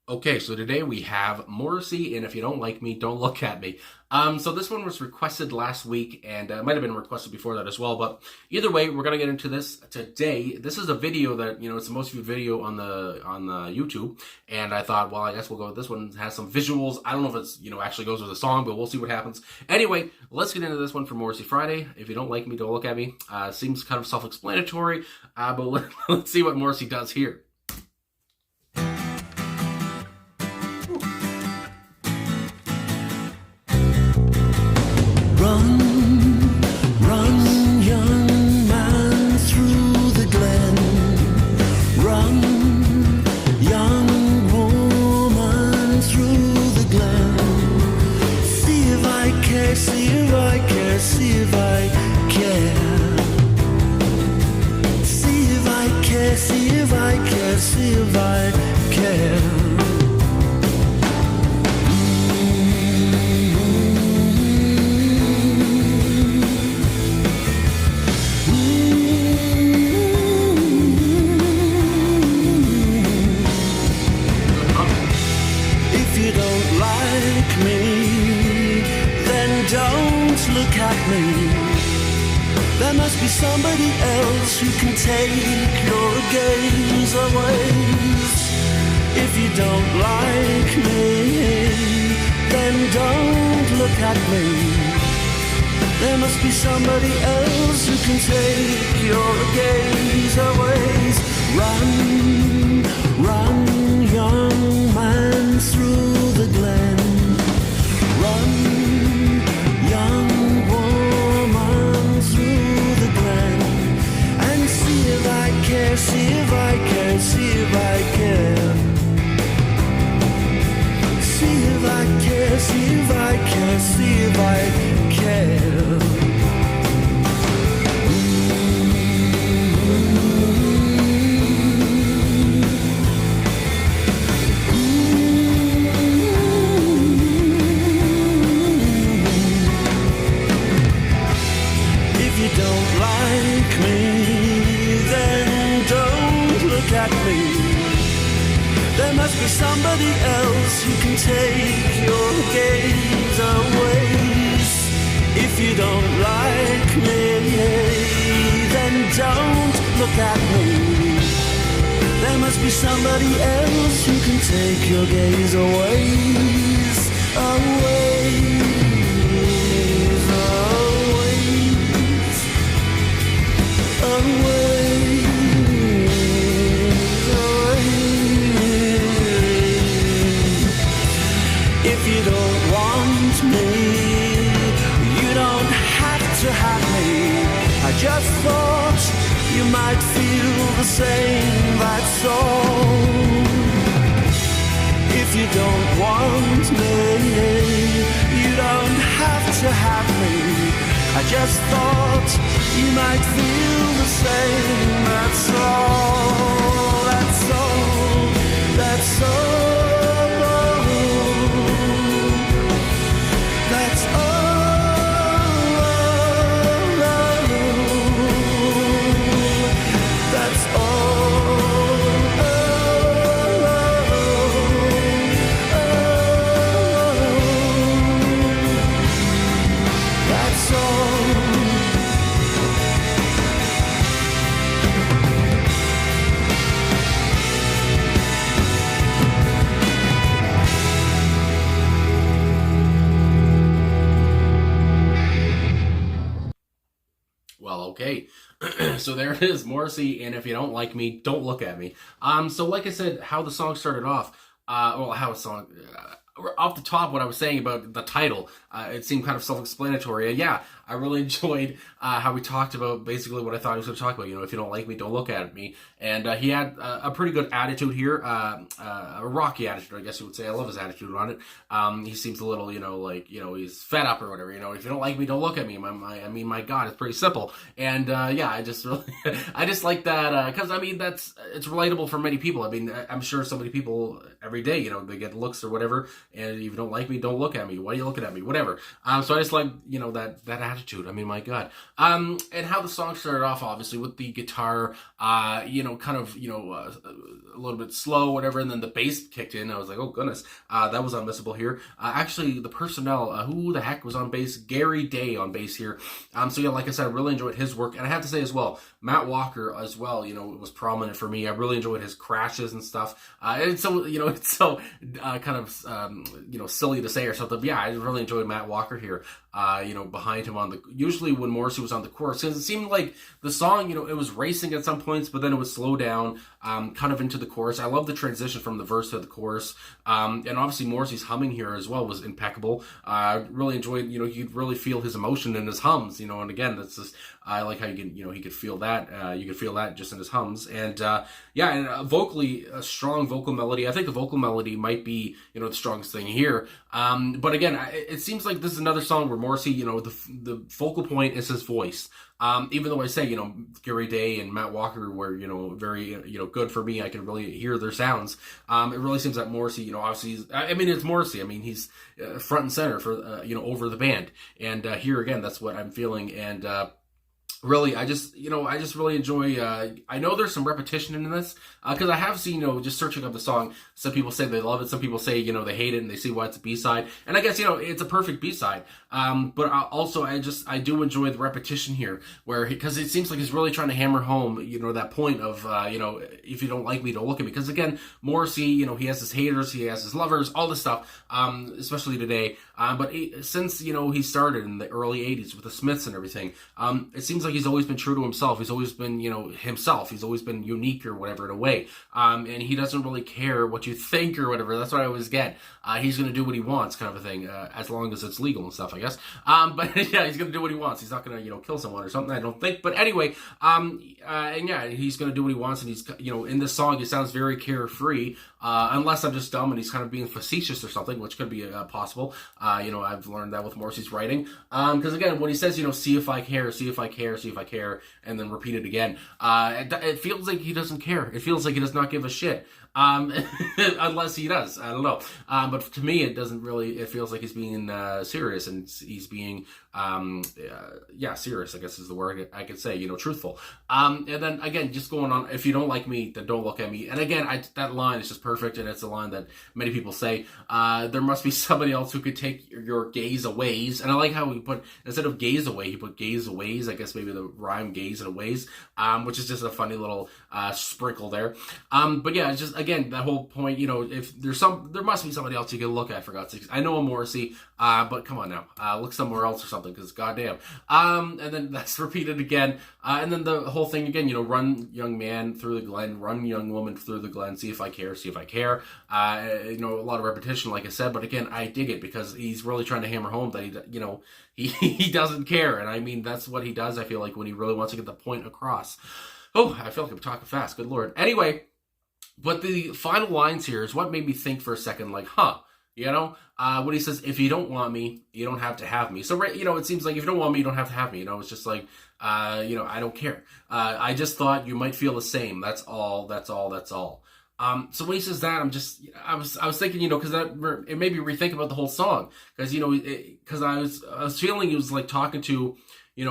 Okay, so today we have Morrissey, and if you don't like me, don't look at me. So this one was requested last week, and it might have been requested before that as well. But either way, we're gonna get into this today. This is a video that it's the most viewed video on the YouTube, and I thought, well, I guess we'll go with this one. It has some visuals. I don't know if it's actually goes with the song, but we'll see what happens. Anyway, let's get into this one for Morrissey Friday. If you don't like me, don't look at me. Seems kind of self-explanatory, but let's see what Morrissey does here. Run, run, young man, through the glen. Run, young woman, through the glen. See if I care, see if I care, see if I care. See if I care, see if I care, see if I care. Look at me. There must be somebody else who can take your gaze away. If you don't like me, then don't look at me. There must be somebody else who can take your gaze away. Run, run, young man, through the glen. Run, see if I care, see if I care. See if I care, see if I care, see if I care. If you don't like me, at me. There must be somebody else who can take your gaze away. If you don't like me, then don't look at me. There must be somebody else who can take your gaze away. Away. If you don't want me, you don't have to have me. I just thought you might feel the same, that's all. If you don't want me, you don't have to have me. I just thought you might feel the same, that's all. That's all, that's all. That's all, that's all, that's all. Okay, so there it is, Morrissey, and if you don't like me, don't look at me. So like I said, how the song started off, how a song, off the top, what I was saying about the title, it seemed kind of self-explanatory, and yeah, I really enjoyed how we talked about basically what I thought he was going to talk about, if you don't like me, don't look at me, and he had a pretty good attitude here, a rocky attitude, I guess you would say. I love his attitude on it. He seems a little, he's fed up or whatever, if you don't like me, don't look at me. I mean, my God, it's pretty simple, and yeah, I just really, I just like that, because, I mean, it's relatable for many people. I mean, I'm sure so many people every day, they get looks or whatever, and if you don't like me, don't look at me. Why are you looking at me? Whatever. So I just like, that attitude. I mean, my God. And how the song started off, obviously, with the guitar, kind of, a little bit slow, whatever, and then the bass kicked in. I was like, oh, goodness, that was unmissable here. Actually, the personnel, who the heck was on bass? Gary Day on bass here. So, yeah, like I said, I really enjoyed his work. And I have to say as well, Matt Walker as well, was prominent for me. I really enjoyed his crashes and stuff. And so, it's so kind of, silly to say or something. But yeah, I really enjoyed Matt Walker here, behind him usually when Morrissey was on the chorus, because it seemed like the song, it was racing at some points, but then it would slow down, kind of into the chorus. I love the transition from the verse to the chorus. And obviously Morrissey's humming here as well was impeccable. I really enjoyed, you could really feel his emotion in his hums, and again, that's just, I like how you can, he could feel that, you could feel that just in his hums. And, vocally, a strong vocal melody. I think the vocal melody might be, the strongest thing here. But again, it seems like this is another song where Morrissey, the focal point is his voice. Even though I say, Gary Day and Matt Walker were, very, good for me. I can really hear their sounds. It really seems that Morrissey, obviously, it's Morrissey. I mean, he's front and center for, over the band. And here again, that's what I'm feeling. And, really, I just really enjoy, I know there's some repetition in this, because I have seen, just searching up the song, some people say they love it, some people say, they hate it, and they see why it's a B-side, and I guess, it's a perfect B-side, but also, I do enjoy the repetition here, because it seems like he's really trying to hammer home, that point of, if you don't like me, don't look at me, because again, Morrissey, he has his haters, he has his lovers, all this stuff, especially today, but since, he started in the early 80s with the Smiths and everything, it seems like he's always been true to himself. He's always been, himself. He's always been unique or whatever in a way. And he doesn't really care what you think or whatever. That's what I always get. He's going to do what he wants, kind of a thing, as long as it's legal and stuff, I guess. But yeah, he's going to do what he wants. He's not going to, kill someone or something, I don't think. But anyway, and yeah, he's going to do what he wants. And he's, in this song, he sounds very carefree, unless I'm just dumb and he's kind of being facetious or something, which could be possible. I've learned that with Morrissey's writing. Because again, when he says, see if I care, see if I care, see if I care, and then repeat it again, it feels like he doesn't care. It feels like he does not give a shit. Unless he does, I don't know. But to me, it doesn't really, it feels like he's being serious, and he's being, serious, I guess is the word I could say, truthful. And then again, just going on, if you don't like me, then don't look at me. And again, that line is just perfect, and it's a line that many people say, there must be somebody else who could take your gaze aways. And I like how he put, instead of gaze away, he put gaze aways, I guess maybe the rhyme gaze and aways, which is just a funny little sprinkle there. But yeah, it's just, again, that whole point, if there must be somebody else you can look at, for God's sakes. I know I'm Morrissey, but come on now, look somewhere else or something, because goddamn. And then that's repeated again, and then the whole thing again, run young man through the glen, run young woman through the glen, see if I care, see if I care. A lot of repetition, like I said, but again, I dig it, because he's really trying to hammer home that he doesn't care, and I mean, that's what he does, I feel like, when he really wants to get the point across. Oh, I feel like I'm talking fast, good lord. Anyway, but the final lines here is what made me think for a second, like, when he says, if you don't want me, you don't have to have me. So, it seems like if you don't want me, you don't have to have me. It's just like, I don't care. I just thought you might feel the same. That's all. So when he says that, I was thinking, because that, it made me rethink about the whole song. Because, because I was feeling he was like talking to,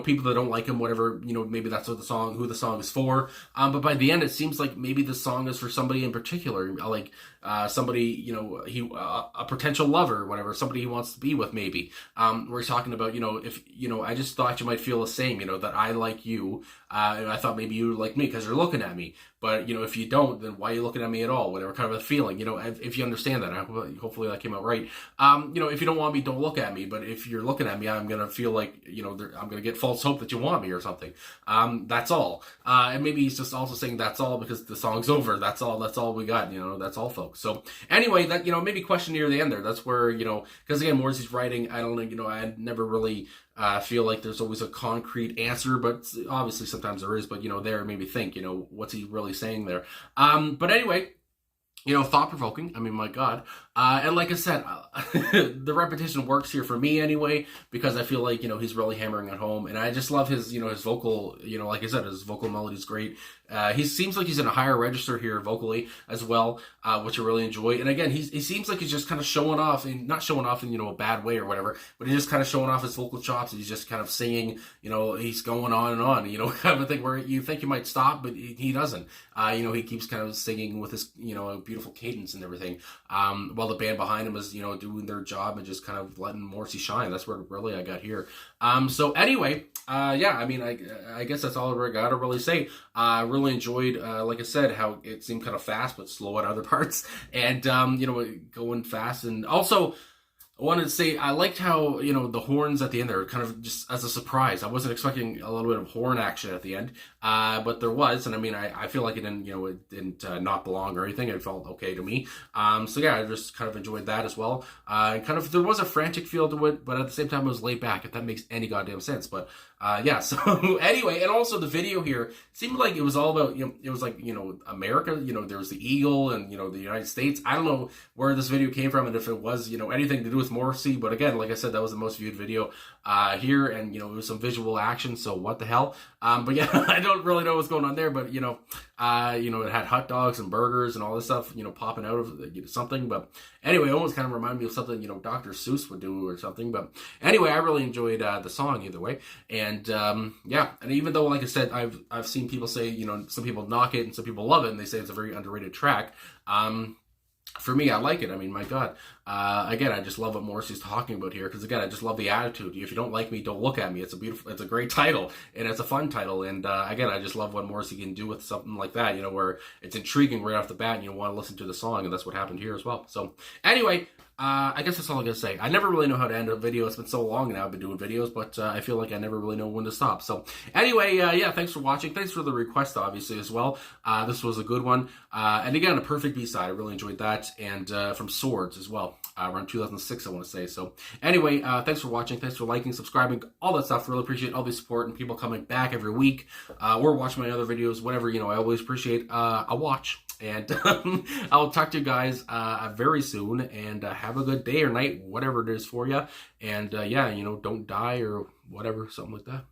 people that don't like him, whatever, maybe that's what who the song is for. But by the end, it seems like maybe the song is for somebody in particular, like somebody, a potential lover, whatever, somebody he wants to be with, maybe. We're talking about, if, I just thought you might feel the same, that I like you. And I thought maybe you like me because you're looking at me. But, if you don't, then why are you looking at me at all? Whatever kind of a feeling, if you understand that. Hopefully that came out right. If you don't want me, don't look at me. But if you're looking at me, I'm going to feel like, I'm going to get false hope that you want me or something. That's all. And maybe he's just also saying that's all because the song's over. That's all we got. That's all, folks. So anyway, that, maybe question near the end there. That's where, because again, Morrissey's writing, I don't know, I never really feel like there's always a concrete answer, but obviously sometimes there is, but, there made me think, what's he really saying there? But anyway, thought-provoking. I mean, my God. And like I said, the repetition works here for me anyway, because I feel like, he's really hammering it home. And I just love his, his vocal, like I said, his vocal melody's great. He seems like he's in a higher register here vocally as well, which I really enjoy. And again, he seems like he's just kind of showing off, and not showing off in, a bad way or whatever, but he's just kind of showing off his vocal chops. He's just kind of singing, he's going on and on, kind of a thing where you think you might stop, but he doesn't. He keeps kind of singing with his, beautiful cadence and everything, while the band behind him is, doing their job and just kind of letting Morrissey shine. That's where really I got here. So anyway, yeah, I mean, I guess that's all I got to really say. I really enjoyed, like I said, how it seemed kind of fast but slow at other parts, and going fast. And also, I wanted to say I liked how the horns at the end there kind of just as a surprise. I wasn't expecting a little bit of horn action at the end, but there was, and I mean I feel like it didn't not belong or anything. It felt okay to me. So yeah, I just kind of enjoyed that as well. Kind of there was a frantic feel to it, but at the same time it was laid back. If that makes any goddamn sense, but yeah. So anyway, and also the video here seemed like it was all about it was like America. There was the eagle and the United States. I don't know where this video came from and if it was anything to do with Morrissey, but again, like I said, that was the most viewed video here, and it was some visual action, so what the hell. But yeah, I don't really know what's going on there, but it had hot dogs and burgers and all this stuff popping out of something. But anyway, it almost kind of reminded me of something Dr. Seuss would do or something. But anyway, I really enjoyed the song either way. And yeah, and even though, like I said, I've seen people say some people knock it and some people love it and they say it's a very underrated track. For me, I like it. I mean, my God. Again, I just love what Morrissey's talking about here, because again, I just love the attitude. If you don't like me, don't look at me. It's a great title, and it's a fun title. And again, I just love what Morrissey can do with something like that. Where it's intriguing right off the bat, and you want to listen to the song, and that's what happened here as well. So anyway. I guess that's all I'm going to say. I never really know how to end a video. It's been so long now I've been doing videos, but I feel like I never really know when to stop. So anyway, yeah, thanks for watching. Thanks for the request, obviously, as well. This was a good one. And again, a perfect B-side. I really enjoyed that. And from Swords as well. Around 2006, I want to say. So anyway, thanks for watching. Thanks for liking, subscribing, all that stuff. Really appreciate all the support and people coming back every week or watching my other videos, whatever. I always appreciate a watch. And I'll talk to you guys very soon, and have a good day or night, whatever it is for you. And yeah, don't die or whatever, something like that.